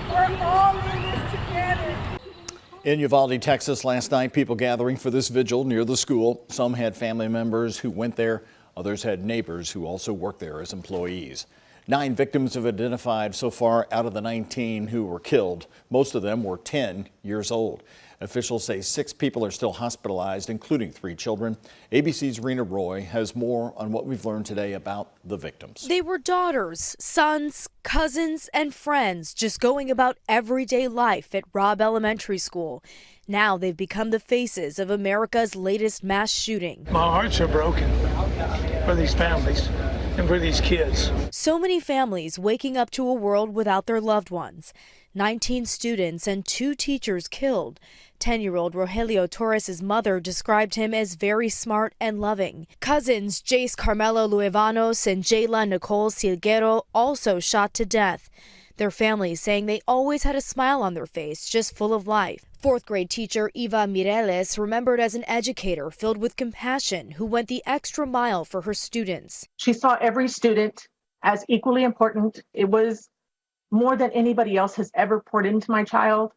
We're all in this together. In Uvalde, Texas, last night, people gathering for this vigil near the school. Some had family members who went there. Others had neighbors who also worked there as employees. 9 victims have identified so far out of the 19 who were killed. Most of them were 10 years old. Officials say 6 people are still hospitalized, including 3 children. ABC's Rena Roy has more on what we've learned today about the victims. They were daughters, sons, cousins, and friends, just going about everyday life at Robb Elementary School. Now they've become the faces of America's latest mass shooting. My hearts are broken for these families and for these kids. So many families waking up to a world without their loved ones. 19 students and 2 teachers killed. 10-year-old Rogelio Torres' mother described him as very smart and loving. Cousins Jace Carmelo Luevanos and Jayla Nicole Silguero also shot to death. Their families saying they always had a smile on their face, just full of life. 4th grade teacher Eva Mireles remembered as an educator filled with compassion who went the extra mile for her students. She saw every student as equally important. It was more than anybody else has ever poured into my child.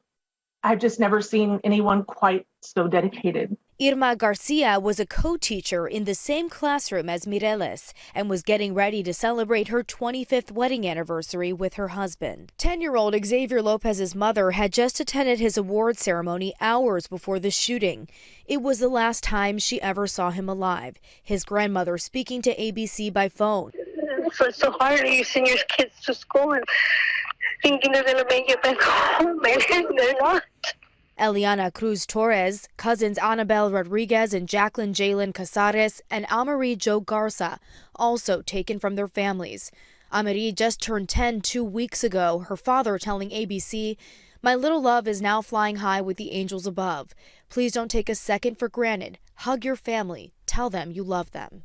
I've just never seen anyone quite so dedicated. Irma Garcia was a co-teacher in the same classroom as Mireles and was getting ready to celebrate her 25th wedding anniversary with her husband. 10-year-old Xavier Lopez's mother had just attended his award ceremony hours before the shooting. It was the last time she ever saw him alive. His grandmother speaking to ABC by phone. It's so hard. You send your kids to school and thinking they're going to make it back home, and they're not. Eliana Cruz Torres, cousins Annabelle Rodriguez and Jacqueline Jalen Casares, and Amarie Jo Garza, also taken from their families. Amarie just turned 10 2 weeks ago, her father telling ABC, "My little love is now flying high with the angels above. Please don't take a second for granted. Hug your family. Tell them you love them."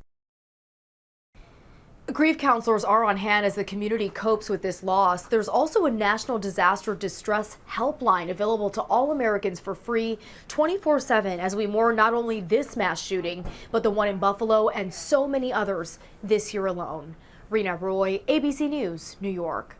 Grief counselors are on hand as the community copes with this loss. There's also a national disaster distress helpline available to all Americans for free 24/7 as we mourn not only this mass shooting, but the one in Buffalo and so many others this year alone. Rena Roy, ABC News, New York.